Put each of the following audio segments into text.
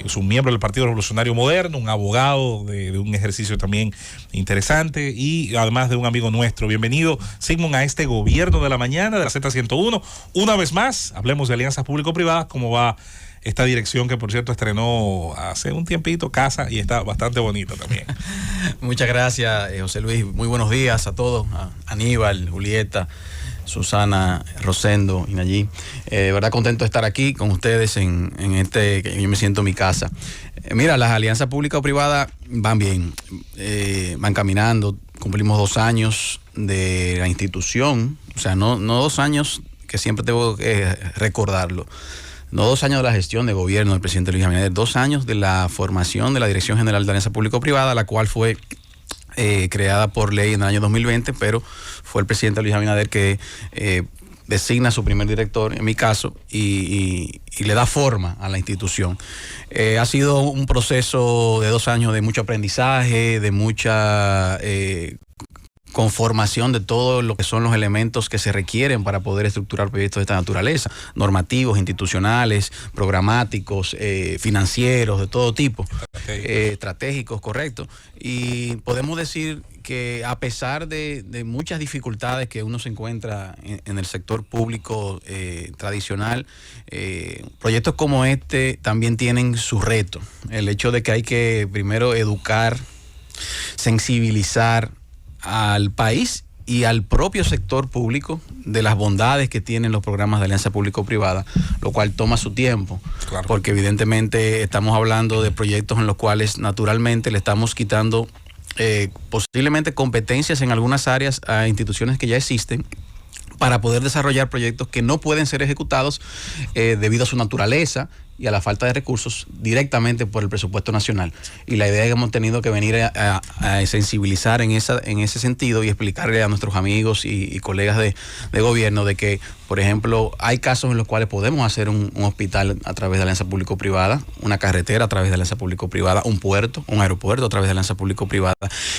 es un miembro del Partido Revolucionario Moderno, un abogado de un ejercicio también interesante y además de un amigo nuestro. Bienvenido, Sigmund, a este Gobierno de la Mañana de la Z101. Una vez más, hablemos de alianzas público-privadas, cómo va esta dirección que, por cierto, estrenó hace un tiempito casa y está bastante bonita también. Muchas gracias, José Luis. Muy buenos días a todos, a Aníbal, Julieta, Susana, Rosendo y Nayí. De verdad contento de estar aquí con ustedes en este, que yo me siento en mi casa. Mira, las alianzas públicas o privadas van bien, van caminando. Cumplimos 2 años de la institución, o sea, no 2 años, que siempre tengo que recordarlo. No 2 años de la gestión de gobierno del presidente Luis Abinader, 2 años de la formación de la Dirección General de Alianza Público-Privada, la cual fue creada por ley en el año 2020, pero fue el presidente Luis Abinader que designa a su primer director, en mi caso, y le da forma a la institución. Ha sido un proceso de 2 años de mucho aprendizaje, de mucha conformación de todo lo que son los elementos que se requieren para poder estructurar proyectos de esta naturaleza, normativos, institucionales, programáticos, financieros, de todo tipo, estratégicos, correcto. Y podemos decir que a pesar de muchas dificultades que uno se encuentra en el sector público tradicional, proyectos como este también tienen su reto. El hecho de que hay que primero educar, sensibilizar al país y al propio sector público de las bondades que tienen los programas de alianza público-privada, lo cual toma su tiempo, claro, porque evidentemente estamos hablando de proyectos en los cuales naturalmente le estamos quitando posiblemente competencias en algunas áreas a instituciones que ya existen, para poder desarrollar proyectos que no pueden ser ejecutados debido a su naturaleza y a la falta de recursos directamente por el presupuesto nacional. Y la idea es que hemos tenido que venir a sensibilizar en ese sentido y explicarle a nuestros amigos y colegas de gobierno de que, por ejemplo, hay casos en los cuales podemos hacer un hospital a través de alianza público-privada, una carretera a través de alianza público-privada, un puerto, un aeropuerto a través de alianza público-privada,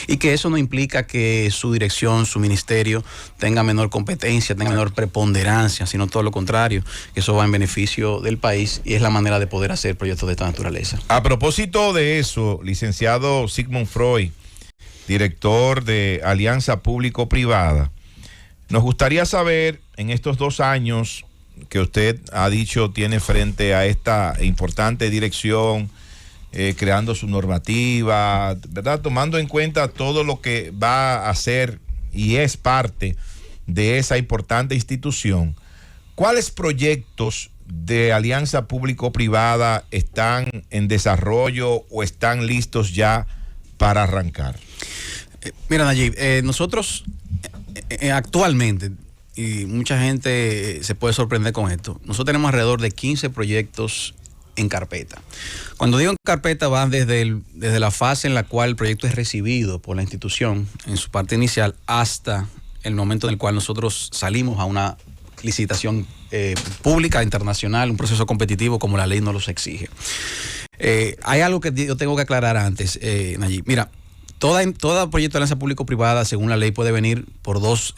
y que eso no implica que su dirección, su ministerio tenga menor competencia, tenga menor preponderancia, sino todo lo contrario, que eso va en beneficio del país y es la manera de poder hacer proyectos de esta naturaleza. A propósito de eso, licenciado Sigmund Freud, director de Alianza Público-Privada, nos gustaría saber, en estos 2 años que usted ha dicho tiene frente a esta importante dirección, creando su normativa, ¿verdad?, tomando en cuenta todo lo que va a hacer y es parte de esa importante institución, ¿cuáles proyectos de alianza público-privada están en desarrollo o están listos ya para arrancar? Mira, Nayib, nosotros actualmente, y mucha gente se puede sorprender con esto, nosotros tenemos alrededor de 15 proyectos en carpeta. Cuando digo en carpeta, van desde la fase en la cual el proyecto es recibido por la institución en su parte inicial hasta el momento en el cual nosotros salimos a una licitación pública, internacional, un proceso competitivo como la ley nos los exige. Hay algo que yo tengo que aclarar antes, Nayib. Mira, todo proyecto de alianza público-privada, según la ley, puede venir por dos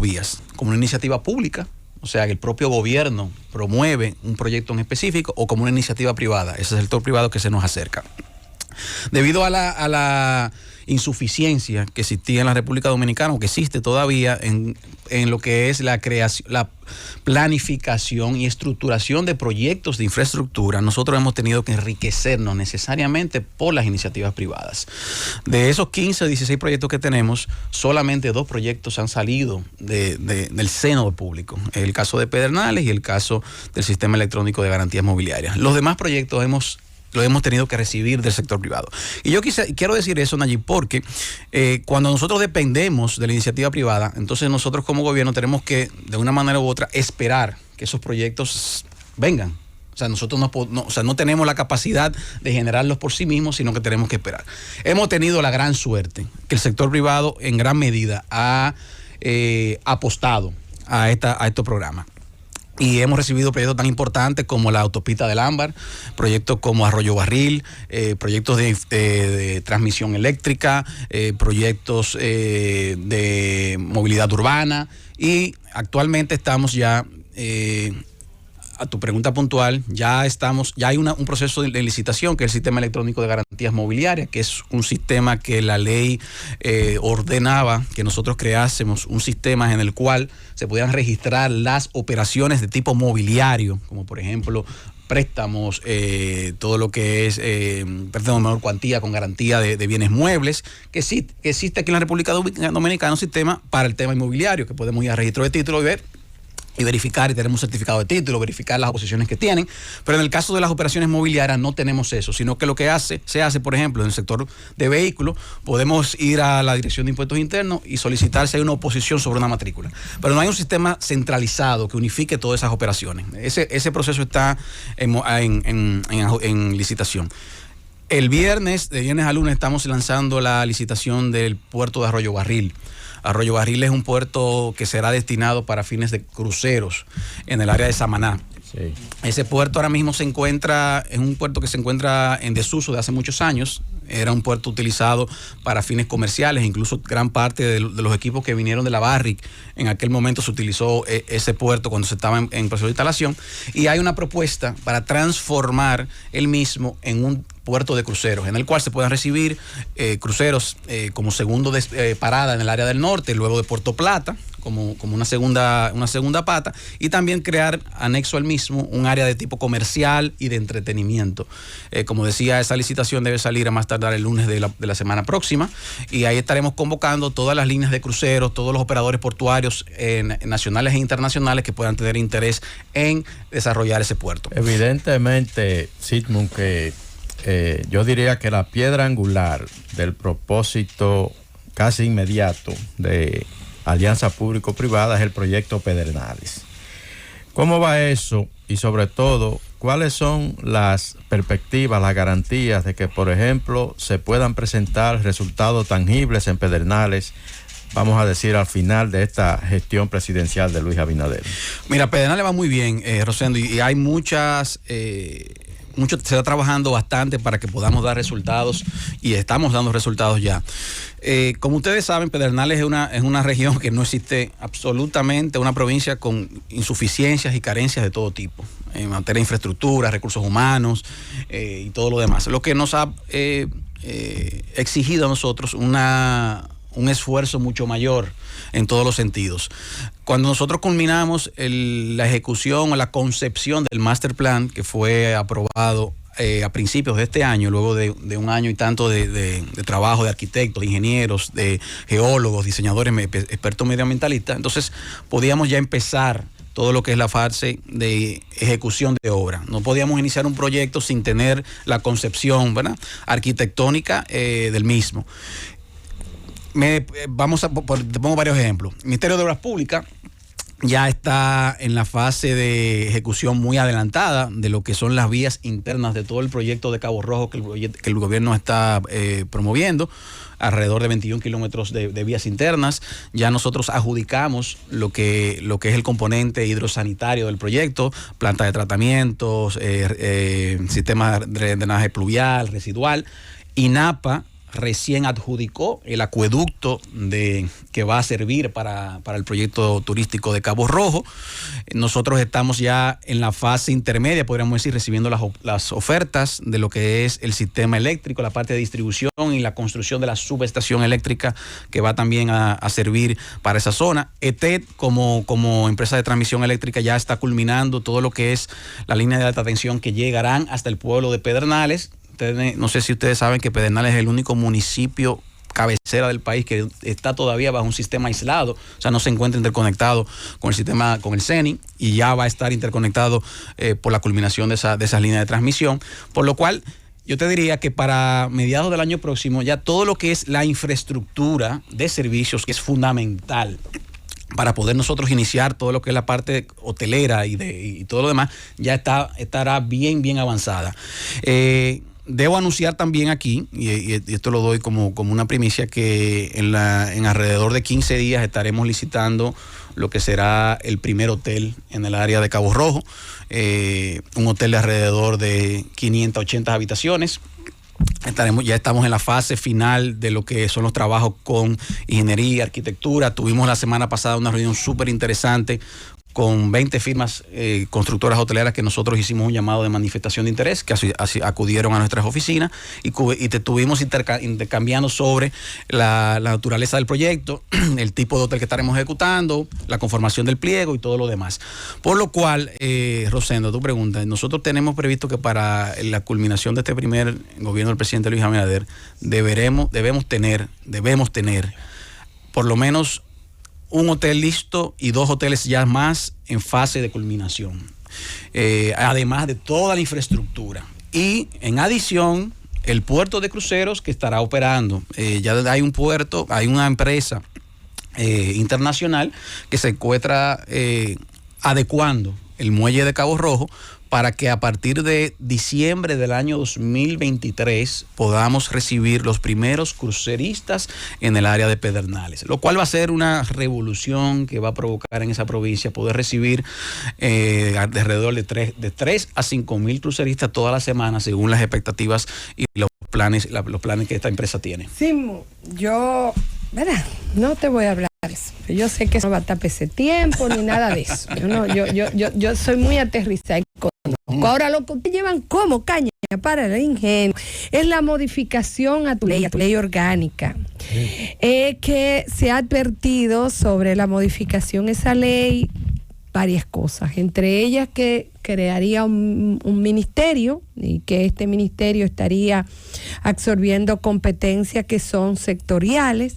vías, como una iniciativa pública, o sea, que el propio gobierno promueve un proyecto en específico, o como una iniciativa privada, ese es el sector privado que se nos acerca. Debido a la insuficiencia que existía en la República Dominicana, o que existe todavía en lo que es la creación, la planificación y estructuración de proyectos de infraestructura, nosotros hemos tenido que enriquecernos necesariamente por las iniciativas privadas. De esos 15 o 16 proyectos que tenemos, solamente 2 proyectos han salido del seno público. El caso de Pedernales y el caso del Sistema Electrónico de Garantías Mobiliarias. Los demás proyectos lo hemos tenido que recibir del sector privado. Y yo quiero decir eso, Nayib, porque cuando nosotros dependemos de la iniciativa privada, entonces nosotros como gobierno tenemos que, de una manera u otra, esperar que esos proyectos vengan. O sea, nosotros no tenemos la capacidad de generarlos por sí mismos, sino que tenemos que esperar. Hemos tenido la gran suerte que el sector privado en gran medida ha apostado a estos programas. Y hemos recibido proyectos tan importantes como la autopista del Ámbar, proyectos como Arroyo Barril, proyectos de transmisión eléctrica, proyectos de movilidad urbana, y actualmente estamos ya a tu pregunta puntual, ya hay un proceso de licitación, que es el Sistema Electrónico de Garantías Mobiliarias, que es un sistema que la ley ordenaba que nosotros creásemos un sistema en el cual se podían registrar las operaciones de tipo mobiliario, como por ejemplo préstamos, todo lo que es préstamo de menor cuantía con garantía de bienes muebles, que existe aquí en la República Dominicana un sistema para el tema inmobiliario, que podemos ir a registro de título y verificar, y tenemos un certificado de título, verificar las oposiciones que tienen, pero en el caso de las operaciones mobiliarias no tenemos eso, sino que lo que se hace, por ejemplo, en el sector de vehículos, podemos ir a la Dirección de Impuestos Internos y solicitar si hay una oposición sobre una matrícula, pero no hay un sistema centralizado que unifique todas esas operaciones. Ese proceso está en licitación. El viernes, de viernes a lunes, estamos lanzando la licitación del puerto de Arroyo Barril. Arroyo Barril es un puerto que será destinado para fines de cruceros en el área de Samaná. Sí. Ese puerto ahora mismo es un puerto que se encuentra en desuso de hace muchos años. Era un puerto utilizado para fines comerciales, incluso gran parte de los equipos que vinieron de la Barrick, en aquel momento se utilizó ese puerto cuando se estaba en proceso de instalación, y hay una propuesta para transformar el mismo en un puerto de cruceros, en el cual se puedan recibir cruceros como segundo parada en el área del norte, luego de Puerto Plata, como una segunda pata, y también crear anexo al mismo un área de tipo comercial y de entretenimiento. Como decía, esa licitación debe salir a más tardar el lunes de la semana próxima, y ahí estaremos convocando todas las líneas de cruceros, todos los operadores portuarios nacionales e internacionales que puedan tener interés en desarrollar ese puerto. Evidentemente, Sigmund, que yo diría que la piedra angular del propósito casi inmediato de Alianza Público-Privada es el proyecto Pedernales. ¿Cómo va eso? Y sobre todo, ¿cuáles son las perspectivas, las garantías de que, por ejemplo, se puedan presentar resultados tangibles en Pedernales, vamos a decir, al final de esta gestión presidencial de Luis Abinader? Mira, Pedernales va muy bien, Rosendo, y hay se está trabajando bastante para que podamos dar resultados, y estamos dando resultados ya. Como ustedes saben, Pedernales es una región que no existe absolutamente, una provincia con insuficiencias y carencias de todo tipo, en materia de infraestructura, recursos humanos y todo lo demás. Lo que nos ha exigido a nosotros un esfuerzo mucho mayor en todos los sentidos. Cuando nosotros culminamos la ejecución o la concepción del master plan, que fue aprobado a principios de este año, luego de un año y tanto de trabajo de arquitectos, de ingenieros, de geólogos, diseñadores, expertos medioambientalistas, entonces podíamos ya empezar todo lo que es la fase de ejecución de obra. No podíamos iniciar un proyecto sin tener la concepción, ¿verdad?, arquitectónica del mismo. Te pongo varios ejemplos. El Ministerio de Obras Públicas ya está en la fase de ejecución muy adelantada de lo que son las vías internas de todo el proyecto de Cabo Rojo que el gobierno está promoviendo, alrededor de 21 kilómetros de vías internas. Ya nosotros adjudicamos lo que es el componente hidrosanitario del proyecto, planta de tratamientos, sistema de drenaje pluvial, residual. INAPA recién adjudicó el acueducto que va a servir para el proyecto turístico de Cabo Rojo. Nosotros estamos ya en la fase intermedia, podríamos decir, recibiendo las ofertas de lo que es el sistema eléctrico, la parte de distribución y la construcción de la subestación eléctrica que va también a servir para esa zona. ETED, como empresa de transmisión eléctrica, ya está culminando todo lo que es la línea de alta tensión que llegarán hasta el pueblo de Pedernales. No sé si ustedes saben que Pedernales es el único municipio cabecera del país que está todavía bajo un sistema aislado, o sea, no se encuentra interconectado con el sistema, con el CENI, y ya va a estar interconectado por la culminación de esas líneas de transmisión, por lo cual yo te diría que para mediados del año próximo ya todo lo que es la infraestructura de servicios, que es fundamental para poder nosotros iniciar todo lo que es la parte hotelera y todo lo demás, ya estará bien avanzada. Debo anunciar también aquí, y esto lo doy como una primicia, que en alrededor de 15 días estaremos licitando lo que será el primer hotel en el área de Cabo Rojo, un hotel de alrededor de 580 habitaciones. Ya estamos en la fase final de lo que son los trabajos con ingeniería, arquitectura. Tuvimos la semana pasada una reunión súper interesante con 20 firmas constructoras hoteleras que nosotros hicimos un llamado de manifestación de interés, que así acudieron a nuestras oficinas y te estuvimos intercambiando sobre la naturaleza del proyecto, el tipo de hotel que estaremos ejecutando, la conformación del pliego y todo lo demás. Por lo cual, Rosendo, tu pregunta, nosotros tenemos previsto que para la culminación de este primer gobierno del presidente Luis Abinader debemos tener por lo menos un hotel listo y 2 hoteles ya más en fase de culminación, además de toda la infraestructura. Y en adición, el puerto de cruceros que estará operando. Ya hay un puerto, hay una empresa internacional que se encuentra adecuando el muelle de Cabo Rojo para que a partir de diciembre del año 2023 podamos recibir los primeros cruceristas en el área de Pedernales, lo cual va a ser una revolución que va a provocar en esa provincia poder recibir alrededor de 3 a 5 mil cruceristas todas las semanas, según las expectativas y los planes que esta empresa tiene. Sismo, yo, ¿verdad? No te voy a hablar de eso. Yo sé que no va a tapar ese tiempo ni nada de eso. Yo soy muy aterrizada. Ahora lo que ustedes llevan como caña para el ingenio es la modificación a tu ley orgánica. Que se ha advertido sobre la modificación a esa ley varias cosas, entre ellas que crearía un ministerio y que este ministerio estaría absorbiendo competencias que son sectoriales,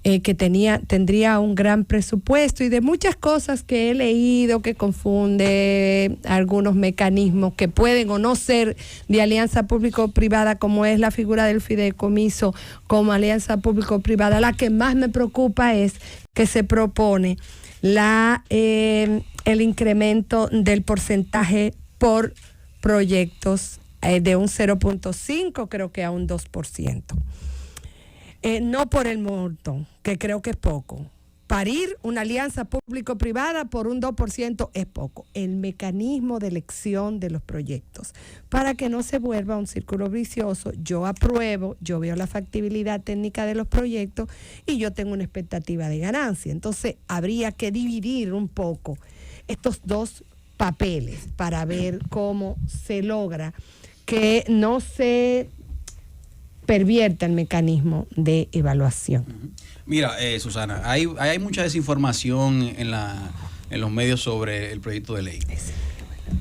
que tendría un gran presupuesto y de muchas cosas que he leído que confunde algunos mecanismos que pueden o no ser de alianza público-privada, como es la figura del fideicomiso como alianza público-privada. La que más me preocupa es que se propone el incremento del porcentaje por proyectos de un 0.5 creo que a un 2%. No por el monto, que creo que es poco. Parir una alianza público-privada por un 2% es poco. El mecanismo de elección de los proyectos, para que no se vuelva un círculo vicioso. Yo apruebo, yo veo la factibilidad técnica de los proyectos y yo tengo una expectativa de ganancia. Entonces, habría que dividir un poco estos dos papeles para ver cómo se logra que no se pervierta el mecanismo de evaluación. Mira, Susana, hay mucha desinformación en los medios sobre el proyecto de ley.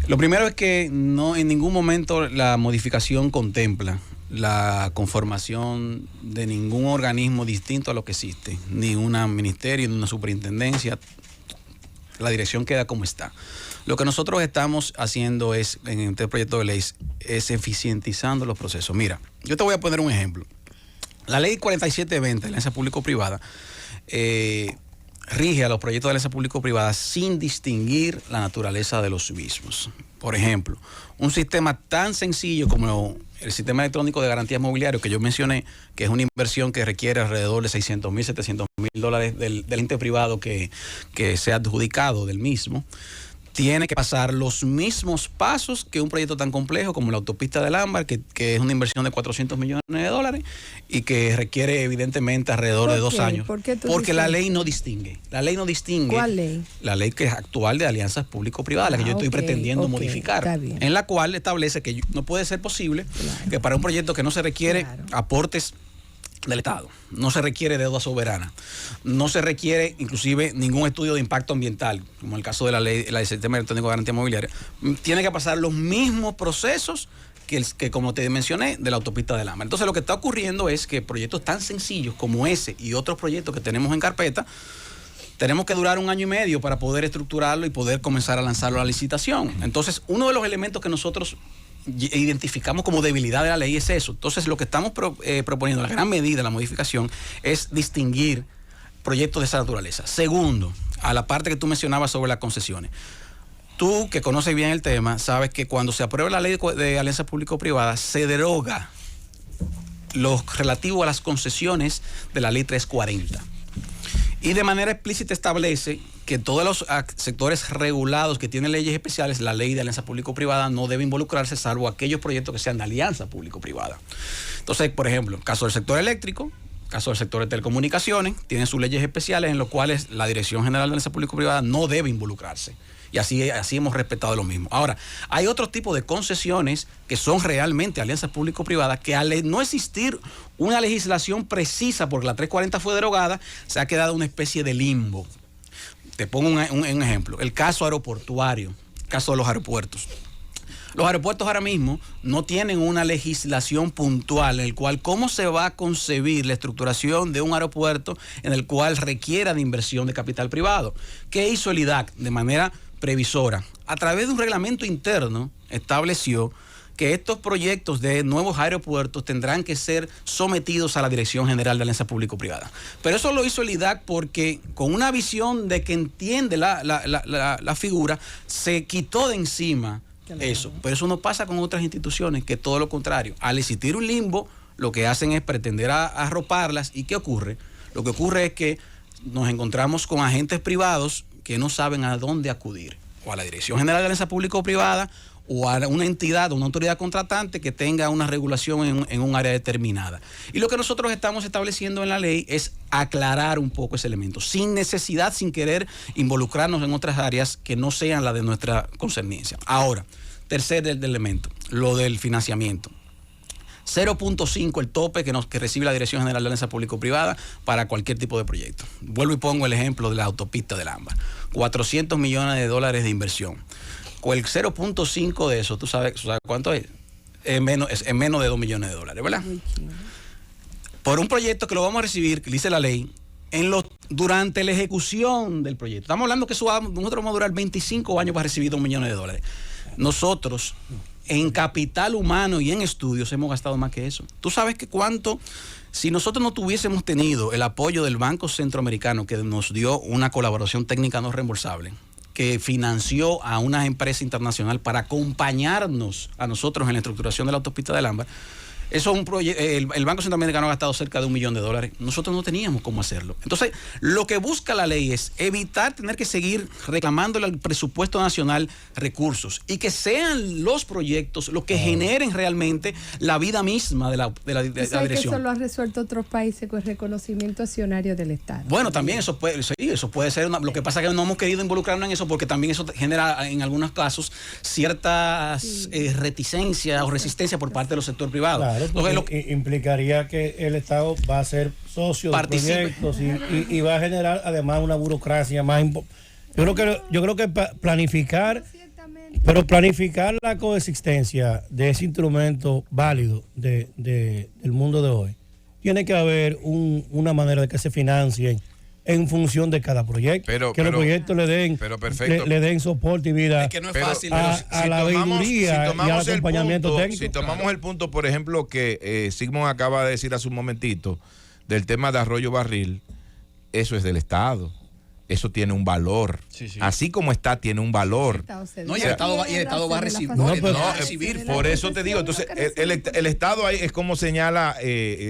Lo primero es que no en ningún momento la modificación contempla la conformación de ningún organismo distinto a lo que existe, ni un ministerio, ni una superintendencia. La dirección queda como está. Lo que nosotros estamos haciendo en este proyecto de ley es eficientizando los procesos. Mira, yo te voy a poner un ejemplo. La ley 4720 de alianza público-privada rige a los proyectos de alianza público-privada sin distinguir la naturaleza de los mismos. Por ejemplo, un sistema tan sencillo como el sistema electrónico de garantías mobiliarias que yo mencioné, que es una inversión que requiere alrededor de $600,000, $700,000 del ente privado que sea adjudicado del mismo, tiene que pasar los mismos pasos que un proyecto tan complejo como la autopista del Ámbar, que es una inversión de $400 millones y que requiere evidentemente alrededor de 2 años. Porque la ley no distingue. La ley no distingue. ¿Cuál ley? La ley que es actual de alianzas público-privadas, la que yo estoy pretendiendo modificar, en la cual establece que no puede ser posible que para un proyecto que no se requiere aportes del Estado, no se requiere deuda soberana, no se requiere inclusive ningún estudio de impacto ambiental, como el caso de la ley del sistema electrónico de garantía mobiliaria, tiene que pasar los mismos procesos que como te mencioné, de la autopista del Ámbar. Entonces lo que está ocurriendo es que proyectos tan sencillos como ese y otros proyectos que tenemos en carpeta, tenemos que durar 1 año y medio para poder estructurarlo y poder comenzar a lanzarlo a la licitación. Entonces, uno de los elementos que nosotros identificamos como debilidad de la ley es eso. Entonces, lo que estamos proponiendo, la gran medida de la modificación, es distinguir proyectos de esa naturaleza. Segundo, a la parte que tú mencionabas sobre las concesiones. Tú, que conoces bien el tema, sabes que cuando se aprueba la ley de alianza público-privada, se deroga lo relativo a las concesiones de la ley 340. Y de manera explícita establece que todos los sectores regulados que tienen leyes especiales, la ley de alianza público-privada no debe involucrarse salvo aquellos proyectos que sean de alianza público-privada. Entonces, por ejemplo, caso del sector eléctrico, caso del sector de telecomunicaciones, tienen sus leyes especiales en los cuales la Dirección General de Alianza Público-Privada no debe involucrarse. Y así hemos respetado lo mismo. Ahora, hay otro tipo de concesiones que son realmente alianzas público-privadas que al no existir una legislación precisa, porque la 340 fue derogada, se ha quedado una especie de limbo. Te pongo un ejemplo. El caso aeroportuario, el caso de los aeropuertos. Los aeropuertos ahora mismo no tienen una legislación puntual en el cual cómo se va a concebir la estructuración de un aeropuerto en el cual requiera de inversión de capital privado. ¿Qué hizo el IDAC de manera previsora? A través de un reglamento interno estableció que estos proyectos de nuevos aeropuertos tendrán que ser sometidos a la Dirección General de Alianza Público-Privada. Pero eso lo hizo el IDAC porque con una visión de que entiende la figura, se quitó de encima eso. Pero eso no pasa con otras instituciones, que todo lo contrario. Al existir un limbo, lo que hacen es pretender arroparlas. ¿Y qué ocurre? Lo que ocurre es que nos encontramos con agentes privados que no saben a dónde acudir. O a la Dirección General de Alianza Público-Privada, o a una entidad o una autoridad contratante que tenga una regulación en un área determinada. Y lo que nosotros estamos estableciendo en la ley es aclarar un poco ese elemento, sin necesidad, sin querer involucrarnos en otras áreas que no sean las de nuestra concerniencia. Ahora, tercer elemento, lo del financiamiento. 0.5 el tope que recibe la Dirección General de Alianza Público-Privada para cualquier tipo de proyecto. Vuelvo y pongo el ejemplo de la autopista del AMBA. $400 millones de inversión. Con el 0.5 de eso, ¿tú sabes cuánto es? En menos de $2 millones, ¿verdad? Por un proyecto que lo vamos a recibir, que dice la ley, durante la ejecución del proyecto. Estamos hablando que nosotros vamos a durar 25 años para recibir $2 millones. Nosotros, en capital humano y en estudios, hemos gastado más que eso. ¿Tú sabes que cuánto? Si nosotros no tuviésemos tenido el apoyo del Banco Centroamericano, que nos dio una colaboración técnica no reembolsable, que financió a una empresa internacional para acompañarnos a nosotros en la estructuración de la autopista del Ámbar, eso es un proyecto. El Banco Centroamericano ha gastado cerca de $1 millón. Nosotros no teníamos cómo hacerlo. Entonces, lo que busca la ley es evitar tener que seguir reclamándole al presupuesto nacional recursos y que sean los proyectos los que generen realmente la vida misma de la dirección. Que eso lo han resuelto otros países con el reconocimiento accionario del Estado. Bueno, también eso puede ser lo que pasa es que no hemos querido involucrarnos en eso porque también eso genera en algunos casos ciertas reticencias o resistencia por parte del sector privado. Claro. Entonces, implicaría que el Estado va a ser socio de proyectos y va a generar además una burocracia más importante. Yo creo que planificar la coexistencia de ese instrumento válido del mundo de hoy, tiene que haber una manera de que se financien en función de cada proyecto, que los proyectos le den soporte y vida. Es que no es fácil, a la veeduría y al acompañamiento técnico. Si tomamos el punto, por ejemplo, que Sigmund acaba de decir hace un momentito, del tema de Arroyo Barril, eso es del Estado. Eso tiene un valor. Sí. Así como está, tiene un valor. No, y el Estado va a recibir. Por eso te digo, entonces, el Estado ahí es como señala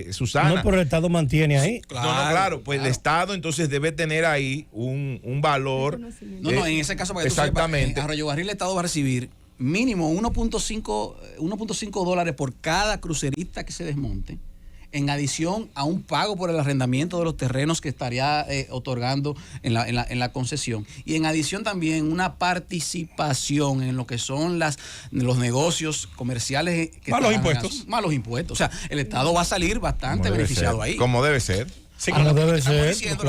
Susana. No, pero el Estado mantiene ahí. Claro, pues el Estado entonces debe tener ahí un valor. En ese caso, para que exactamente. En Arroyo Barril el Estado va a recibir mínimo $1.5 por cada crucerista que se desmonte, en adición a un pago por el arrendamiento de los terrenos que estaría otorgando en la concesión, y en adición también una participación en lo que son los negocios comerciales malos impuestos. O sea, el Estado va a salir bastante beneficiado ahí. Como debe ser. Sí, lo que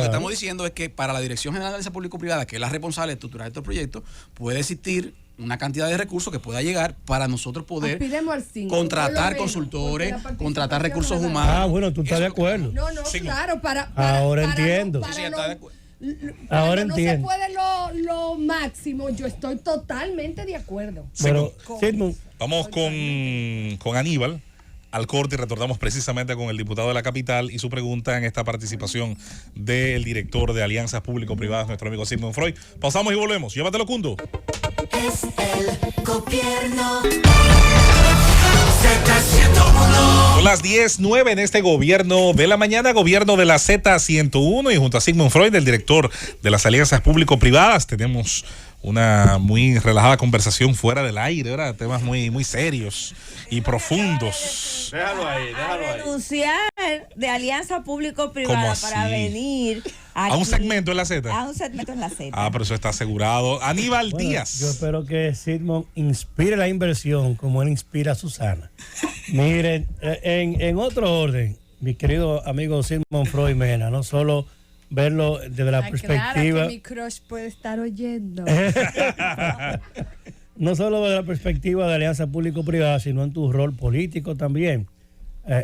estamos diciendo es que para la Dirección General de Alianza Público-Privada, que es la responsable de estructurar estos proyectos, puede existir una cantidad de recursos que pueda llegar para nosotros poder contratar consultores, contratar recursos humanos. Bueno, tú estás de acuerdo. No, claro, ahora entiendo. Ahora entiendo. No se puede lo máximo, yo estoy totalmente de acuerdo. Pero, vamos con Aníbal al corte y retornamos precisamente con el diputado de la capital y su pregunta en esta participación del director de Alianzas Público-Privadas, nuestro amigo Sigmund Freud. Pausamos y volvemos. Llévatelo, Cundo. Es el gobierno. Son las 10:09 en este gobierno de la mañana, gobierno de la Z101, y junto a Sigmund Freud, el director de las alianzas público-privadas, tenemos una muy relajada conversación fuera del aire, ¿verdad? Temas muy, muy serios y profundos. Déjalo ahí. Renunciar de alianza público-privada para venir aquí, a un segmento en la Z. A un segmento en la Z. Pero eso está asegurado. Aníbal Díaz. Yo espero que Sigmund inspire la inversión como él inspira a Susana. Miren, en otro orden, mi querido amigo Sigmund Freud Mena, no solo verlo desde la perspectiva. Claro que mi crush puede estar oyendo. No solo desde la perspectiva de alianza público-privada, sino en tu rol político también,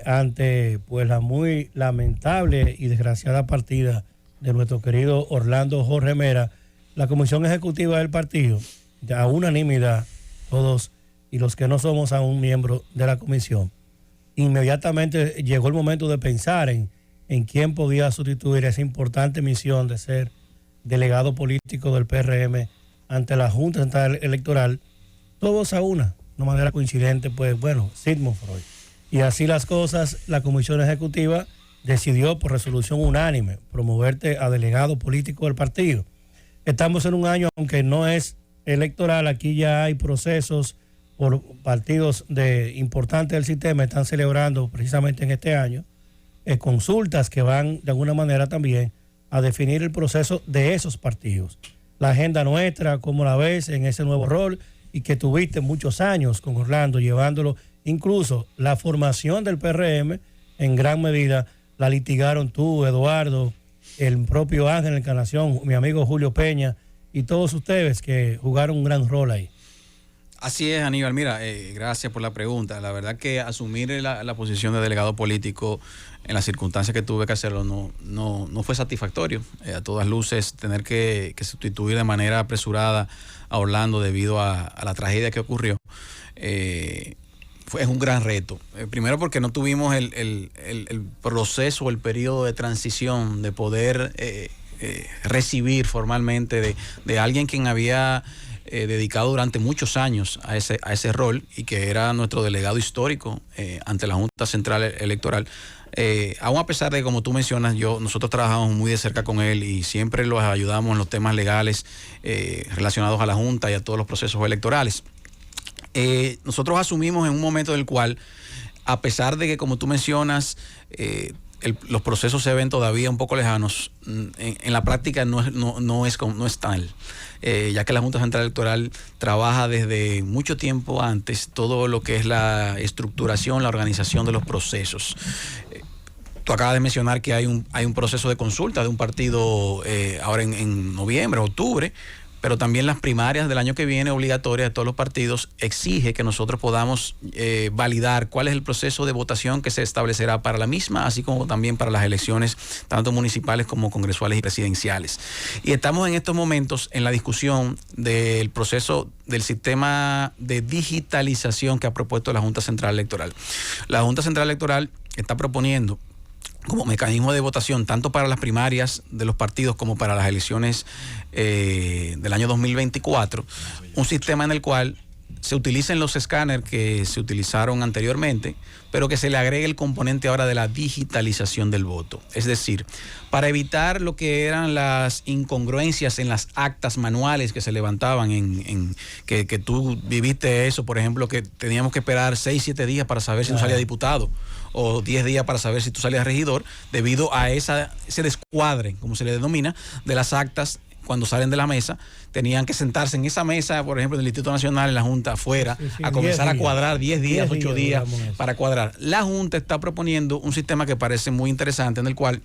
ante pues la muy lamentable y desgraciada partida de nuestro querido Orlando Jorge Mera. La comisión ejecutiva del partido, a unanimidad, todos y los que no somos aún miembros de la comisión, inmediatamente llegó el momento de pensar en quién podía sustituir esa importante misión de ser delegado político del PRM ante la Junta Central Electoral, todos a una, de manera coincidente, pues bueno, Sigmund Freud. Y así las cosas, la Comisión Ejecutiva decidió por resolución unánime promoverte a delegado político del partido. Estamos en un año, aunque no es electoral, aquí ya hay procesos por partidos importantes del sistema, están celebrando precisamente en este año consultas que van de alguna manera también a definir el proceso de esos partidos. La agenda nuestra, cómo la ves en ese nuevo rol y que tuviste muchos años con Orlando llevándolo, incluso la formación del PRM en gran medida la litigaron tú, Eduardo, el propio Ángel Encarnación, mi amigo Julio Peña y todos ustedes que jugaron un gran rol ahí. Así es, Aníbal. Mira, gracias por la pregunta. La verdad que asumir la posición de delegado político en las circunstancias que tuve que hacerlo no fue satisfactorio. A todas luces, tener que sustituir de manera apresurada a Orlando debido a la tragedia que ocurrió es un gran reto. Primero porque no tuvimos el proceso, el periodo de transición de poder recibir formalmente de alguien quien había dedicado durante muchos años a ese rol y que era nuestro delegado histórico ante la Junta Central Electoral. Aún a pesar de, como tú mencionas, nosotros trabajamos muy de cerca con él y siempre los ayudamos en los temas legales relacionados a la Junta y a todos los procesos electorales. Nosotros asumimos en un momento del cual, a pesar de que, como tú mencionas, los procesos se ven todavía un poco lejanos, en la práctica no es tal, ya que la Junta Central Electoral trabaja desde mucho tiempo antes todo lo que es la estructuración, la organización de los procesos. Tú acabas de mencionar que hay un proceso de consulta de un partido ahora en noviembre, octubre, pero también las primarias del año que viene, obligatorias de todos los partidos, exige que nosotros podamos validar cuál es el proceso de votación que se establecerá para la misma, así como también para las elecciones tanto municipales como congresuales y presidenciales. Y estamos en estos momentos en la discusión del proceso del sistema de digitalización que ha propuesto la Junta Central Electoral. La Junta Central Electoral está proponiendo como mecanismo de votación tanto para las primarias de los partidos como para las elecciones del año 2024, un sistema en el cual se utilicen los escáneres que se utilizaron anteriormente, pero que se le agregue el componente ahora de la digitalización del voto. Es decir, para evitar lo que eran las incongruencias en las actas manuales que se levantaban, que tú viviste eso, por ejemplo, que teníamos que esperar 6-7 días para saber si tú salías diputado, o 10 días para saber si tú salías regidor, debido a ese descuadre, como se le denomina, de las actas. Cuando salen de la mesa, tenían que sentarse en esa mesa, por ejemplo, en el Instituto Nacional, en la Junta, afuera, a comenzar a cuadrar 10 días, 8 días para cuadrar. La Junta está proponiendo un sistema que parece muy interesante, en el cual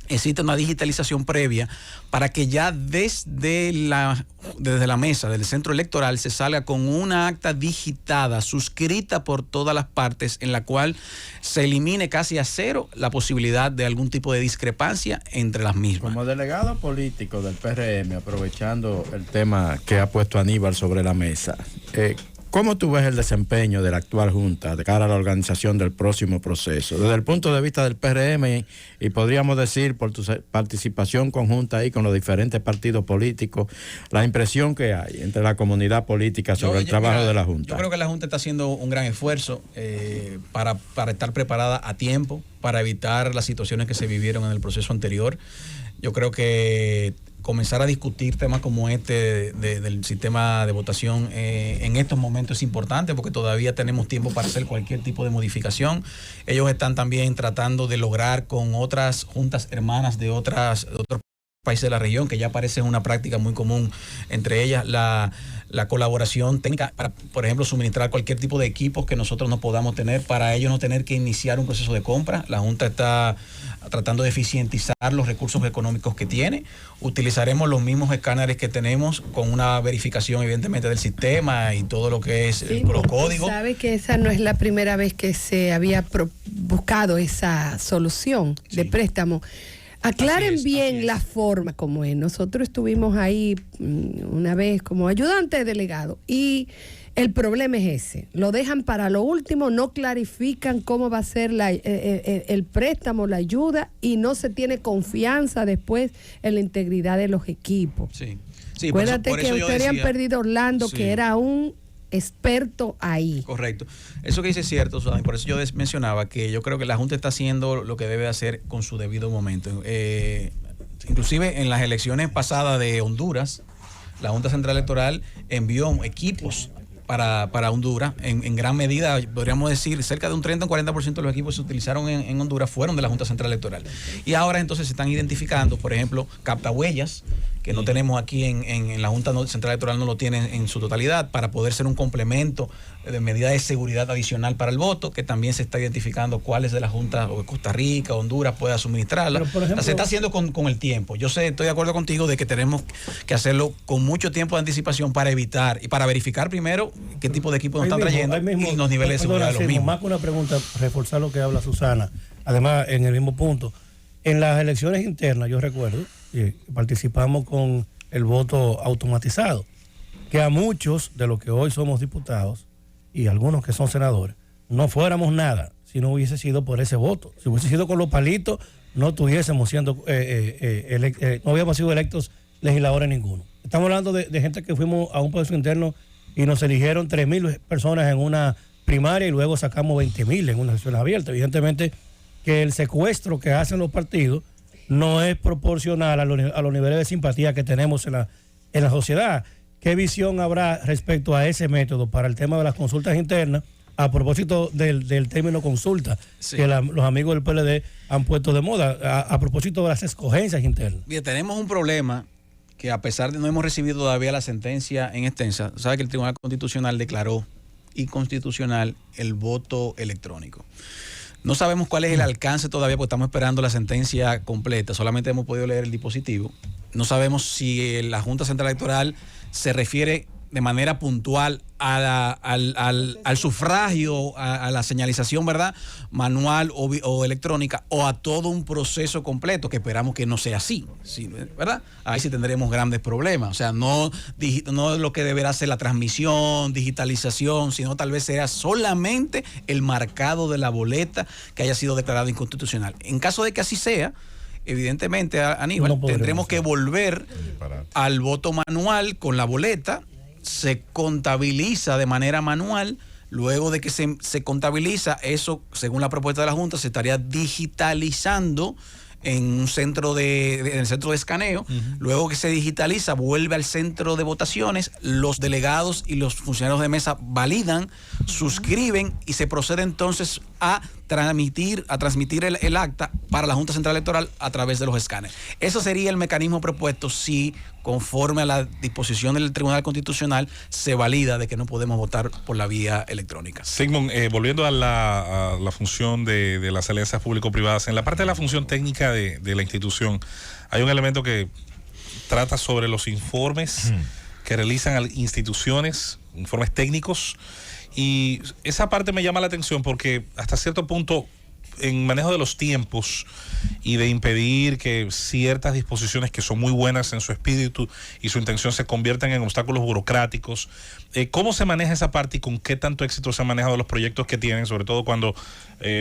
existe una digitalización previa para que ya desde la mesa del centro electoral se salga con una acta digitada, suscrita por todas las partes, en la cual se elimine casi a cero la posibilidad de algún tipo de discrepancia entre las mismas. Como delegado político del PRM, aprovechando el tema que ha puesto Aníbal sobre la mesa, ¿cómo tú ves el desempeño de la actual Junta de cara a la organización del próximo proceso? Desde el punto de vista del PRM y podríamos decir por tu participación conjunta ahí con los diferentes partidos políticos, la impresión que hay entre la comunidad política sobre el trabajo de la Junta. Yo creo que la Junta está haciendo un gran esfuerzo para estar preparada a tiempo, para evitar las situaciones que se vivieron en el proceso anterior. Yo creo que comenzar a discutir temas como este del sistema de votación en estos momentos es importante porque todavía tenemos tiempo para hacer cualquier tipo de modificación. Ellos están también tratando de lograr con otras juntas hermanas de otros países de la región, que ya parece una práctica muy común, entre ellas la colaboración técnica para, por ejemplo, suministrar cualquier tipo de equipos que nosotros no podamos tener, para ello no tener que iniciar un proceso de compra. La Junta está tratando de eficientizar los recursos económicos que tiene. Utilizaremos los mismos escáneres que tenemos con una verificación evidentemente del sistema y todo lo que es los códigos. Sabe que esa no es la primera vez que se había buscado esa solución de préstamo. Aclaren bien la forma como es. Nosotros estuvimos ahí una vez como ayudante de delegado y el problema es ese. Lo dejan para lo último, no clarifican cómo va a ser el préstamo, la ayuda, y no se tiene confianza después en la integridad de los equipos. Sí, Acuérdate que ustedes han perdido Orlando, que era un experto ahí. Correcto. Eso que dice es cierto, Susana, por eso yo mencionaba que yo creo que la Junta está haciendo lo que debe hacer con su debido momento. Inclusive en las elecciones pasadas de Honduras, la Junta Central Electoral envió equipos para Honduras. En gran medida, podríamos decir, cerca de un 30 o 40% de los equipos que se utilizaron en Honduras fueron de la Junta Central Electoral. Y ahora entonces se están identificando, por ejemplo, captahuellas, que no tenemos aquí en la Junta Central Electoral, no lo tienen en su totalidad, para poder ser un complemento de medida de seguridad adicional para el voto, que también se está identificando cuáles de la Junta de Costa Rica, Honduras pueda suministrarla. Pero, por ejemplo, se está haciendo con el tiempo. Yo estoy de acuerdo contigo de que tenemos que hacerlo con mucho tiempo de anticipación para evitar y para verificar primero qué tipo de equipos nos están trayendo y los niveles de seguridad de los mismos. Más que una pregunta, reforzar lo que habla Susana. Además, en el mismo punto, en las elecciones internas, yo recuerdo, participamos con el voto automatizado, que a muchos de los que hoy somos diputados y algunos que son senadores, no fuéramos nada si no hubiese sido por ese voto. Si hubiese sido con los palitos, no tuviésemos siendo, no hubiéramos sido electos legisladores ninguno. Estamos hablando de gente que fuimos a un proceso interno y nos eligieron 3,000 personas en una primaria y luego sacamos 20,000 en una elección abierta. Evidentemente que el secuestro que hacen los partidos no es proporcional a los niveles de simpatía que tenemos en la sociedad. ¿Qué visión habrá respecto a ese método para el tema de las consultas internas, a propósito del término consulta, que los amigos del PLD han puesto de moda, a propósito de las escogencias internas? Bien, tenemos un problema que, a pesar de no hemos recibido todavía la sentencia en extensa, sabe que el Tribunal Constitucional declaró inconstitucional el voto electrónico. No sabemos cuál es el alcance todavía, porque estamos esperando la sentencia completa. Solamente hemos podido leer el dispositivo. No sabemos si la Junta Central Electoral se refiere de manera puntual al sufragio, a la señalización, ¿verdad?, manual o electrónica, o a todo un proceso completo, que esperamos que no sea así, ¿sí? ¿Verdad? Ahí sí tendremos grandes problemas. O sea, no lo que deberá ser la transmisión, digitalización, sino tal vez sea solamente el marcado de la boleta que haya sido declarado inconstitucional. En caso de que así sea, evidentemente, Aníbal, tendremos que volver al voto manual con la boleta. Se contabiliza de manera manual. Luego de que se contabiliza eso, según la propuesta de la Junta, se estaría digitalizando en un centro en el centro de escaneo. Luego que se digitaliza, vuelve al centro de votaciones, los delegados y los funcionarios de mesa validan, suscriben y se procede entonces a transmitir el acta para la Junta Central Electoral a través de los escáneres. Eso sería el mecanismo propuesto si, conforme a la disposición del Tribunal Constitucional, se valida de que no podemos votar por la vía electrónica. Sigmund, volviendo a la función de las alianzas público-privadas, en la parte de la función técnica de la institución, hay un elemento que trata sobre los informes que realizan instituciones, informes técnicos, y esa parte me llama la atención porque hasta cierto punto, en manejo de los tiempos y de impedir que ciertas disposiciones que son muy buenas en su espíritu y su intención se conviertan en obstáculos burocráticos, ¿cómo se maneja esa parte y con qué tanto éxito se han manejado los proyectos que tienen, sobre todo cuando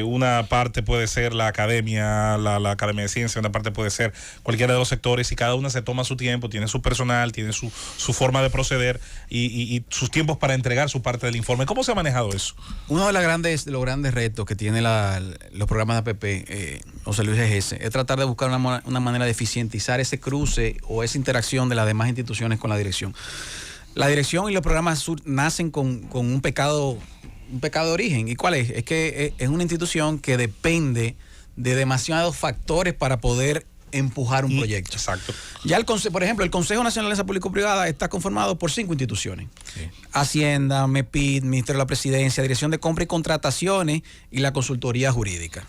una parte puede ser la academia, la Academia de Ciencia, una parte puede ser cualquiera de los sectores, y cada una se toma su tiempo, tiene su personal, tiene su forma de proceder y sus tiempos para entregar su parte del informe? ¿Cómo se ha manejado eso? Uno de los grandes retos que tiene los programas de APP, José Luis Egese, es tratar de buscar una manera de eficientizar ese cruce o esa interacción de las demás instituciones con la dirección. La dirección y los programas sur nacen con un pecado de origen. ¿Y cuál es? Es que es una institución que depende de demasiados factores para poder empujar un proyecto. Exacto. Ya por ejemplo, el Consejo Nacional de Alianza Público-Privada está conformado por 5 instituciones. Sí. Hacienda, MEPID, Ministerio de la Presidencia, Dirección de Compra y Contrataciones y la Consultoría Jurídica.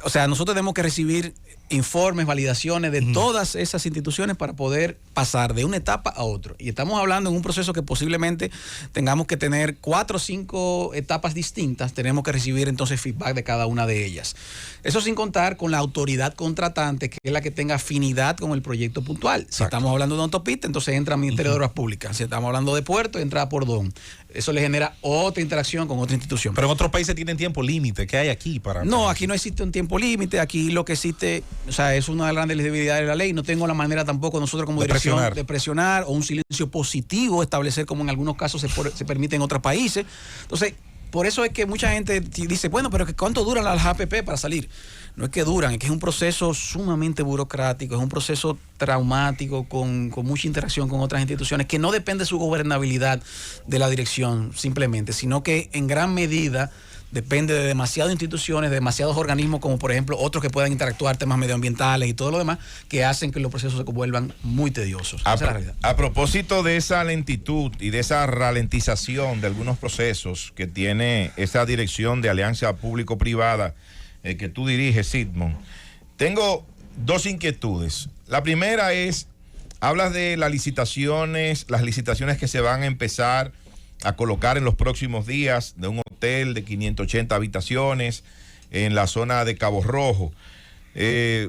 O sea, nosotros tenemos que recibir informes, validaciones de todas esas instituciones para poder pasar de una etapa a otra. Y estamos hablando en un proceso que posiblemente tengamos que tener 4 o 5 etapas distintas. Tenemos que recibir entonces feedback de cada una de ellas. Eso sin contar con la autoridad contratante, que es la que tenga afinidad con el proyecto puntual. Si estamos hablando de una autopista, entonces entra el Ministerio de Obras Públicas. Si estamos hablando de puerto, entra por DON. Eso le genera otra interacción con otra institución. Pero en otros países tienen tiempo límite. ¿Qué hay aquí para...? No, aquí no existe un tiempo límite. Aquí lo que existe, o sea, es una de las grandes debilidades de la ley. No tengo la manera tampoco nosotros como dirección de presionar o un silencio positivo establecer, como en algunos casos se permite en otros países. Entonces, por eso es que mucha gente dice, bueno, pero ¿cuánto duran las APP para salir? No es que duran, es que es un proceso sumamente burocrático, es un proceso traumático con mucha interacción con otras instituciones, que no depende de su gobernabilidad de la dirección simplemente, sino que en gran medida depende de demasiadas instituciones, de demasiados organismos, como por ejemplo otros que puedan interactuar, temas medioambientales y todo lo demás, que hacen que los procesos se vuelvan muy tediosos. Esa es la realidad. A propósito de esa lentitud y de esa ralentización de algunos procesos que tiene esa dirección de alianza público-privada que tú diriges, Sigmund, tengo 2 inquietudes. La primera es, hablas de las licitaciones que se van a empezar a colocar en los próximos días de un hotel de 580 habitaciones en la zona de Cabo Rojo.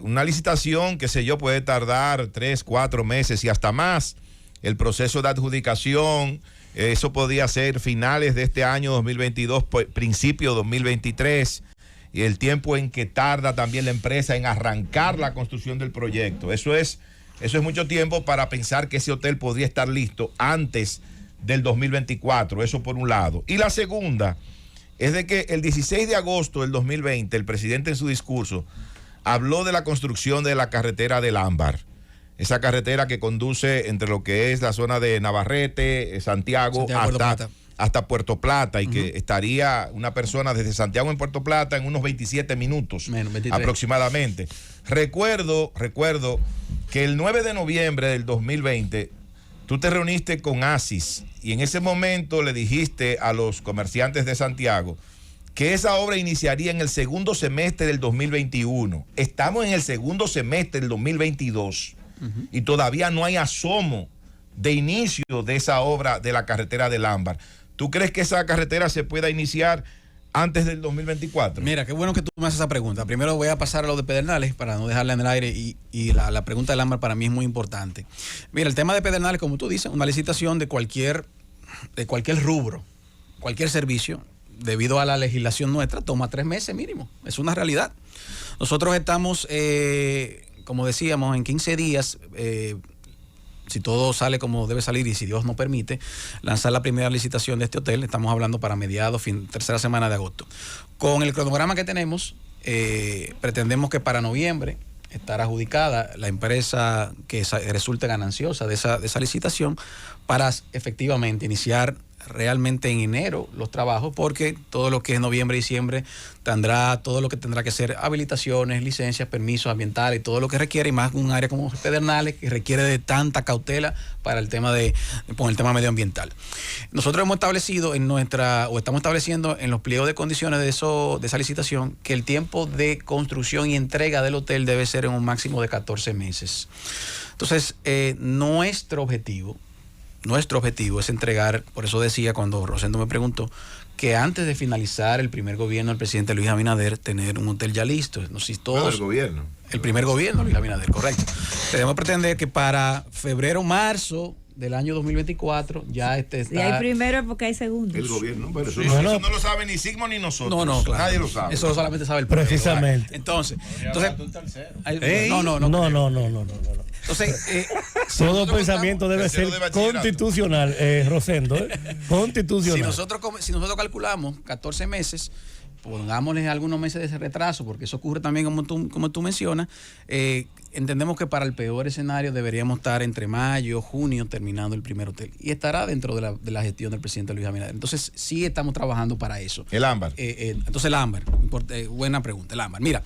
Una licitación, qué sé yo, puede tardar 3, 4 meses y hasta más. El proceso de adjudicación, eso podría ser finales de este año 2022, principio 2023. Y el tiempo en que tarda también la empresa en arrancar la construcción del proyecto. Eso es mucho tiempo para pensar que ese hotel podría estar listo antes del 2024, eso por un lado. Y la segunda es de que el 16 de agosto del 2020, el presidente en su discurso habló de la construcción de la carretera del Ámbar, esa carretera que conduce entre lo que es la zona de Navarrete, Santiago hasta Puerto Plata, y que estaría una persona desde Santiago en Puerto Plata en unos 27 minutos aproximadamente. Recuerdo que el 9 de noviembre del 2020 tú te reuniste con ASIS y en ese momento le dijiste a los comerciantes de Santiago que esa obra iniciaría en el segundo semestre del 2021. Estamos en el segundo semestre del 2022 y todavía no hay asomo de inicio de esa obra de la carretera del Ámbar. ¿Tú crees que esa carretera se pueda iniciar antes del 2024? Mira, qué bueno que tú me haces esa pregunta. Primero voy a pasar a lo de Pedernales para no dejarla en el aire y la pregunta del Ámbar para mí es muy importante. Mira, el tema de Pedernales, como tú dices, una licitación de cualquier rubro, cualquier servicio, debido a la legislación nuestra, toma 3 meses mínimo. Es una realidad. Nosotros estamos, como decíamos, en 15 días... si todo sale como debe salir y si Dios nos permite, lanzar la primera licitación de este hotel. Estamos hablando para mediados, tercera semana de agosto. Con el cronograma que tenemos, pretendemos que para noviembre estar adjudicada la empresa que resulte gananciosa de esa licitación para efectivamente iniciar realmente en enero los trabajos, porque todo lo que es noviembre y diciembre tendrá todo lo que tendrá que ser habilitaciones, licencias, permisos ambientales y todo lo que requiere, y más un área como Pedernales que requiere de tanta cautela para el tema con el tema medioambiental. Nosotros hemos establecido estamos estableciendo en los pliegos de condiciones de esa licitación que el tiempo de construcción y entrega del hotel debe ser en un máximo de 14 meses. Entonces, nuestro objetivo es entregar, por eso decía cuando Rosendo me preguntó, que antes de finalizar el primer gobierno del presidente Luis Abinader, tener un hotel ya listo. No sé si todos, el gobierno. El primer gobierno de Luis Abinader, correcto. Debemos pretender que para febrero, marzo del año 2024 ya está. Si hay primero es porque hay segundo. El gobierno, pero eso no lo sabe ni Sigmund ni nosotros. No, claro. Nadie lo sabe. Eso solamente sabe el pueblo. Precisamente. Entonces, No. Entonces, todo pensamiento debe ser constitucional, Rosendo. Constitucional. Si nosotros calculamos 14 meses pongámosle algunos meses de retraso, porque eso ocurre también como tú mencionas, entendemos que para el peor escenario deberíamos estar entre mayo, junio, terminando el primer hotel. Y estará dentro de la gestión del presidente Luis Abinader. Entonces, sí estamos trabajando para eso. El ámbar. Entonces, el ámbar. Buena pregunta, el ámbar. Mira,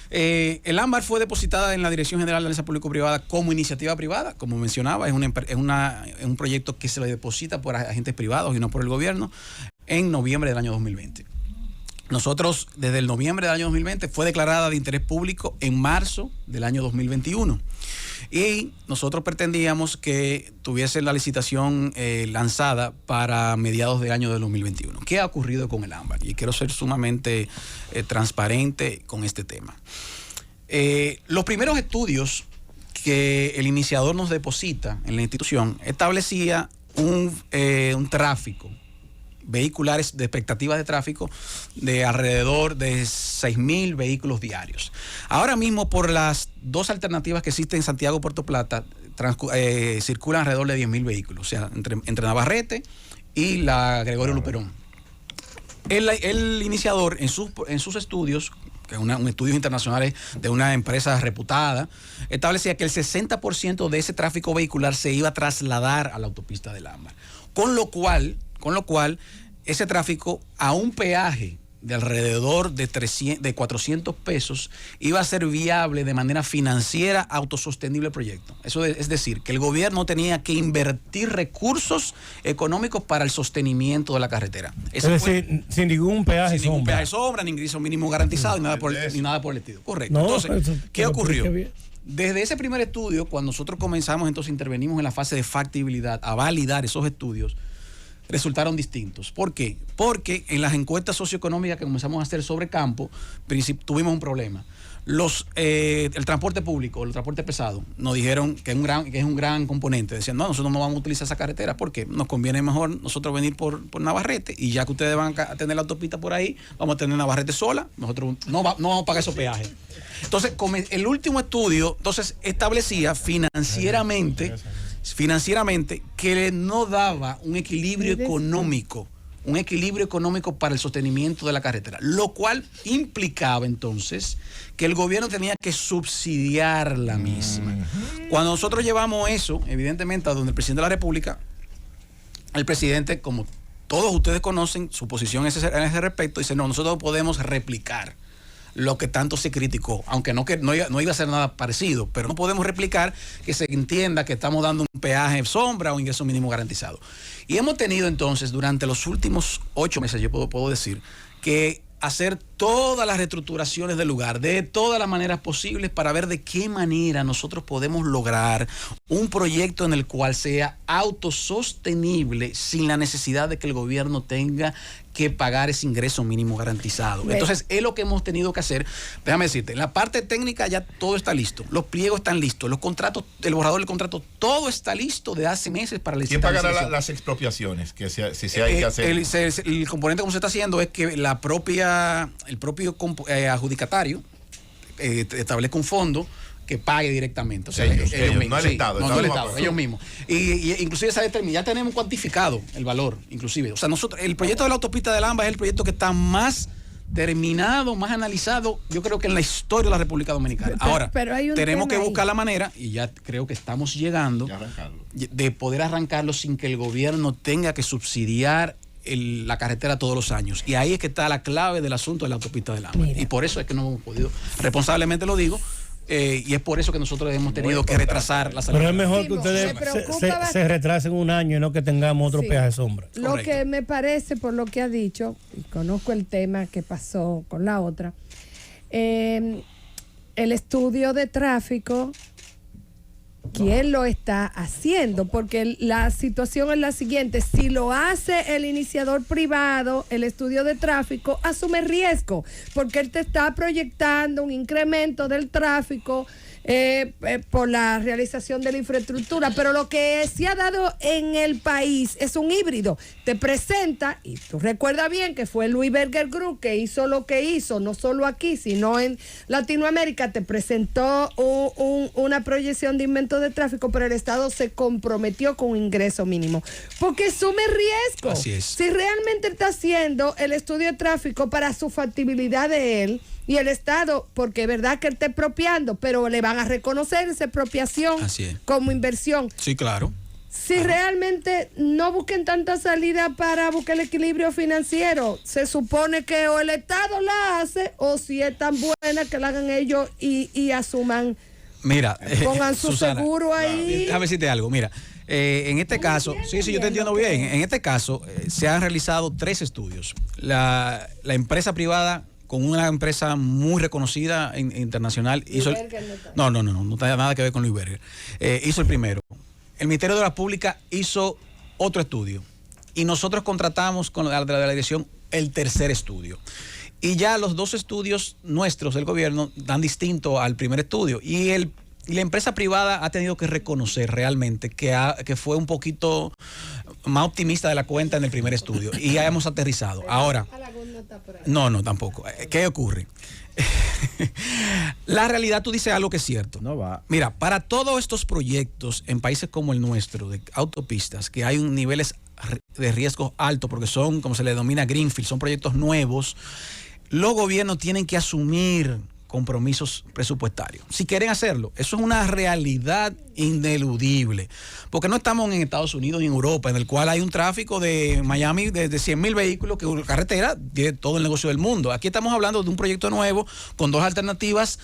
el ámbar fue depositada en la Dirección General de Alianza Público-Privada como iniciativa privada. Como mencionaba, es un proyecto que se le deposita por agentes privados y no por el gobierno en noviembre del año 2020. Nosotros, desde el noviembre del año 2020, fue declarada de interés público en marzo del año 2021. Y nosotros pretendíamos que tuviese la licitación lanzada para mediados del año del 2021. ¿Qué ha ocurrido con el ámbar? Y quiero ser sumamente transparente con este tema. Los primeros estudios que el iniciador nos deposita en la institución establecía un tráfico vehiculares de expectativas de tráfico de alrededor de 6.000 vehículos diarios. Ahora mismo, por las dos alternativas que existen en Santiago Puerto Plata, circulan alrededor de 10.000 vehículos, o sea, entre Navarrete y la Gregorio Luperón. El iniciador, en sus estudios, que es estudios internacionales de una empresa reputada, establecía que el 60% de ese tráfico vehicular se iba a trasladar a la autopista del ámbar. Con lo cual, ese tráfico a un peaje de alrededor de 400 pesos iba a ser viable de manera financiera, autosostenible el proyecto. Eso es decir, que el gobierno tenía que invertir recursos económicos para el sostenimiento de la carretera. Es decir, sin ningún peaje sin ningún peaje sombra, ni ingreso mínimo garantizado, ni nada por el estilo. Correcto. No, entonces, ¿qué ocurrió? Desde ese primer estudio, cuando nosotros comenzamos, entonces intervenimos en la fase de factibilidad a validar esos estudios, resultaron distintos. ¿Por qué? Porque en las encuestas socioeconómicas que comenzamos a hacer sobre campo, tuvimos un problema. El transporte público, el transporte pesado, nos dijeron que es un gran componente. Decían, no, nosotros no vamos a utilizar esa carretera porque nos conviene mejor nosotros venir por Navarrete, y ya que ustedes van a tener la autopista por ahí, vamos a tener Navarrete sola, nosotros no vamos a pagar esos peajes. Entonces, el último estudio establecía financieramente que no daba un equilibrio económico para el sostenimiento de la carretera, lo cual implicaba entonces que el gobierno tenía que subsidiar la misma. Cuando nosotros llevamos eso, evidentemente, a donde el presidente de la República, el presidente, como todos ustedes conocen, su posición en ese respecto, dice, no, nosotros podemos replicar lo que tanto se criticó, aunque no iba a ser nada parecido, pero no podemos replicar que se entienda que estamos dando un peaje sombra o ingreso mínimo garantizado. Y hemos tenido entonces, durante los últimos 8 meses, yo puedo decir, que hacer todas las reestructuraciones del lugar, de todas las maneras posibles, para ver de qué manera nosotros podemos lograr un proyecto en el cual sea autosostenible sin la necesidad de que el gobierno tenga que pagar ese ingreso mínimo garantizado. Entonces, es lo que hemos tenido que hacer. Déjame decirte, en la parte técnica ya todo está listo, los pliegos están listos, los contratos, el borrador del contrato, todo está listo de hace meses para la licitación. ¿Quién pagará las expropiaciones? Que si se hay que hacer. El componente como se está haciendo es que el propio adjudicatario establezca un fondo que pague directamente. O sea, ellos mismos. No el Estado. No el Estado, ellos mismos. Y inclusive ya tenemos cuantificado el valor, inclusive. O sea, el proyecto de la autopista del ámbar es el proyecto que está más terminado, más analizado, yo creo que en la historia de la República Dominicana. Ahora, tenemos que buscar la manera, y ya creo que estamos llegando, de poder arrancarlo sin que el gobierno tenga que subsidiar la carretera todos los años. Y ahí es que está la clave del asunto de la autopista del ámbar. Y por eso es que no hemos podido, responsablemente lo digo, y es por eso que nosotros hemos tenido que retrasar la salida. Pero es mejor que ustedes se retrasen un año y no que tengamos otro peaje de sombra. Lo Correcto. Que me parece, por lo que ha dicho, y conozco el tema que pasó con la otra, el estudio de tráfico, ¿quién lo está haciendo? Porque la situación es la siguiente: si lo hace el iniciador privado, el estudio de tráfico asume riesgo, porque él te está proyectando un incremento del tráfico por la realización de la infraestructura, pero lo que se ha dado en el país es un híbrido. Te presenta, y tú recuerdas bien que fue Louis Berger Group que hizo lo que hizo, no solo aquí, sino en Latinoamérica, te presentó una proyección de invento de tráfico, pero el Estado se comprometió con un ingreso mínimo, porque asume riesgo. Así es. Si realmente está haciendo el estudio de tráfico para su factibilidad de él, y el Estado, porque es verdad que él está expropiando, pero le van a reconocer esa expropiación como inversión. Sí, claro. Si realmente no busquen tanta salida para buscar el equilibrio financiero, se supone que o el Estado la hace, o si es tan buena que la hagan ellos y asuman. Mira, pongan su Susana, seguro ahí. Déjame decirte algo, mira. En este caso, sí, yo te entiendo bien. En este caso, se han realizado 3 estudios. La empresa privada, con una empresa muy reconocida internacional, hizo no tiene nada que ver con Louis Berger. Hizo el primero. El Ministerio de la Pública hizo otro estudio. Y nosotros contratamos con la de la dirección el tercer estudio. Y ya los 2 estudios nuestros del gobierno dan distinto al primer estudio. Y la empresa privada ha tenido que reconocer realmente que fue un poquito más optimista de la cuenta en el primer estudio. Y ya hemos aterrizado. Ahora, no, tampoco. ¿Qué ocurre? La realidad, tú dices algo que es cierto. No va. Mira, para todos estos proyectos en países como el nuestro, de autopistas, que hay niveles de riesgo altos, porque son, como se le denomina, greenfield, son proyectos nuevos, los gobiernos tienen que asumir compromisos presupuestarios. Si quieren hacerlo, eso es una realidad ineludible. Porque no estamos en Estados Unidos ni en Europa, en el cual hay un tráfico de Miami de 100,000 vehículos, que una carretera tiene todo el negocio del mundo. Aquí estamos hablando de un proyecto nuevo, con 2 alternativas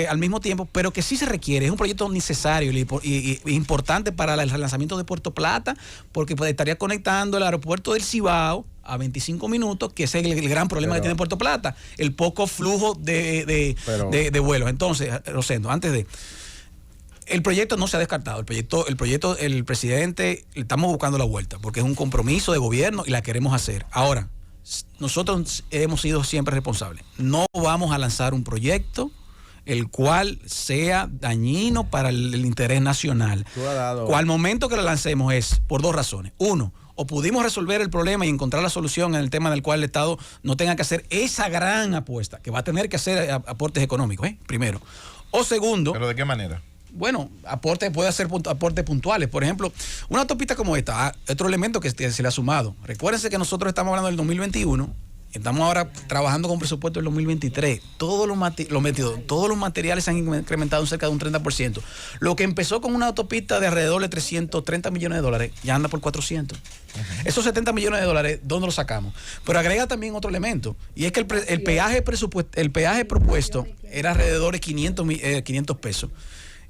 al mismo tiempo, pero que sí se requiere. Es un proyecto necesario y importante para el relanzamiento de Puerto Plata, porque estaría conectando el aeropuerto del Cibao a 25 minutos, que ese es el gran problema que tiene Puerto Plata, el poco flujo de vuelos. Entonces, Rosendo, antes de... El proyecto no se ha descartado. El presidente, le estamos buscando la vuelta, porque es un compromiso de gobierno y la queremos hacer. Ahora, nosotros hemos sido siempre responsables. No vamos a lanzar un proyecto el cual sea dañino para el interés nacional. Al momento que lo lancemos es por 2 razones. 1, o pudimos resolver el problema y encontrar la solución en el tema del cual el Estado no tenga que hacer esa gran apuesta, que va a tener que hacer aportes económicos, primero. O segundo... ¿Pero de qué manera? Bueno, puede hacer aportes puntuales. Por ejemplo, una autopista como esta, otro elemento que se le ha sumado. Recuérdense que nosotros estamos hablando del 2021, estamos ahora trabajando con presupuesto del 2023. Todos los materiales se han incrementado en cerca de un 30%. Lo que empezó con una autopista de alrededor de 330 millones de dólares, ya anda por 400. Esos 70 millones de dólares, ¿dónde los sacamos? Pero agrega también otro elemento, y es que el peaje propuesto era alrededor de 500 pesos.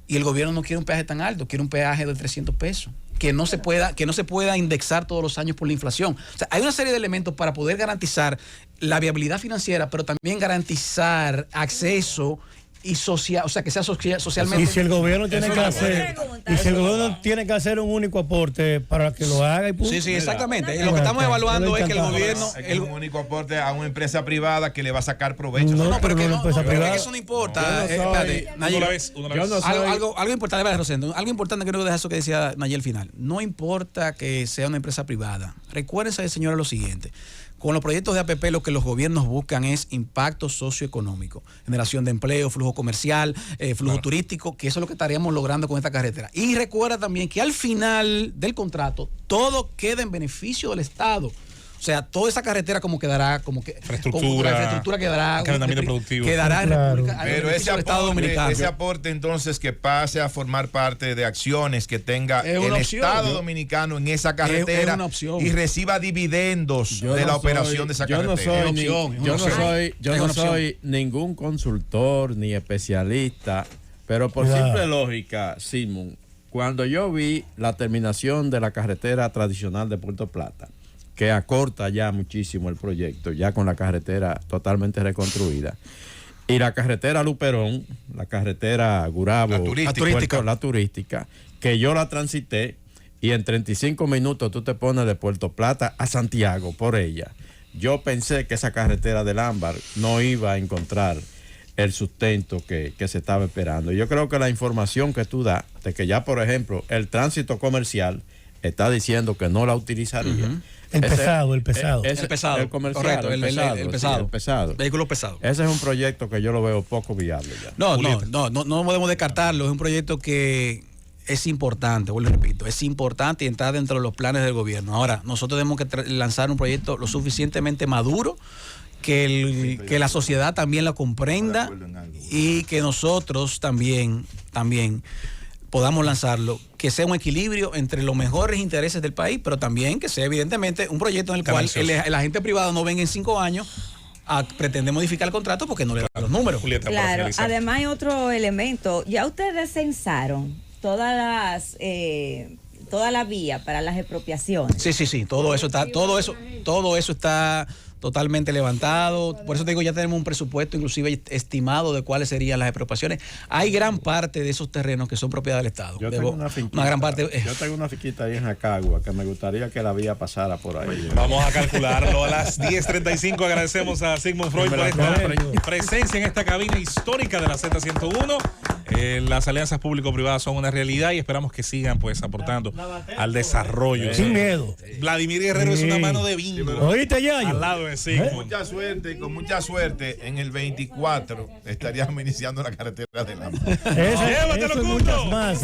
Y el gobierno no quiere un peaje tan alto, quiere un peaje de 300 pesos, que no se pueda indexar todos los años por la inflación. O sea, hay una serie de elementos para poder garantizar la viabilidad financiera, pero también garantizar acceso y social, o sea, que sea socialmente. Y si el gobierno tiene que hacer un único aporte para que lo haga y punto. Sí, exactamente. Lo que estamos evaluando es que el gobierno un único aporte a una empresa privada que le va a sacar provecho. Pero que eso no importa. Algo importante, Rosendo, algo importante que no dejar eso que decía Nayel al final. No importa que sea una empresa privada. Recuérdense, señora, lo siguiente. Con los proyectos de APP lo que los gobiernos buscan es impacto socioeconómico, generación de empleo, flujo comercial, flujo turístico, que eso es lo que estaríamos logrando con esta carretera. Y recuerda también que al final del contrato todo queda en beneficio del Estado. O sea, toda esa carretera quedará la infraestructura quedará productivo. Quedará en República, pero ese aporte entonces que pase a formar parte de acciones que tenga el Estado dominicano en esa carretera y reciba dividendos de la operación de esa carretera. Yo no soy ningún consultor ni especialista, pero por simple lógica, Simón, cuando yo vi la terminación de la carretera tradicional de Puerto Plata, que acorta ya muchísimo el proyecto, ya con la carretera totalmente reconstruida. Y la carretera Luperón, la carretera Gurabo, la turística, que yo la transité y en 35 minutos tú te pones de Puerto Plata a Santiago por ella. Yo pensé que esa carretera del Ámbar no iba a encontrar el sustento que se estaba esperando. Yo creo que la información que tú das, de que ya, por ejemplo, el tránsito comercial está diciendo que no la utilizaría. El pesado. El pesado. El comercial. Correcto, el pesado. pesado. Sí, el pesado. Vehículos pesados. Ese es un proyecto que yo lo veo poco viable ya. No podemos descartarlo. Es un proyecto que es importante, vuelvo y repito, es importante y está dentro de los planes del gobierno. Ahora, nosotros tenemos que lanzar un proyecto lo suficientemente maduro que la sociedad también la comprenda y que nosotros también podamos lanzarlo, que sea un equilibrio entre los mejores intereses del país, pero también que sea evidentemente un proyecto en el cual el agente privado no venga en 5 años a pretender modificar el contrato porque no le da los números. Julieta, Claro, además hay otro elemento. Ya ustedes censaron toda la vía para las expropiaciones. Sí, todo eso está totalmente levantado. Por eso te digo, ya tenemos un presupuesto inclusive estimado de cuáles serían las expropiaciones. Hay gran parte de esos terrenos que son propiedad del Estado. Yo tengo una finquita ahí en Jacagua que me gustaría que la vía pasara por ahí. Vamos a calcularlo. A las 10:35 agradecemos a Sigmund Freud por esta presencia en esta cabina histórica de la Z101. Las alianzas público-privadas son una realidad y esperamos que sigan pues aportando al desarrollo. Sin miedo. Vladimir Guerrero es una mano de bingo. ¿Oíste, Yayo? Al lado de Sigmund. Con mucha suerte, en el 24 estaríamos iniciando la carretera de la Llévatelo, muchas más.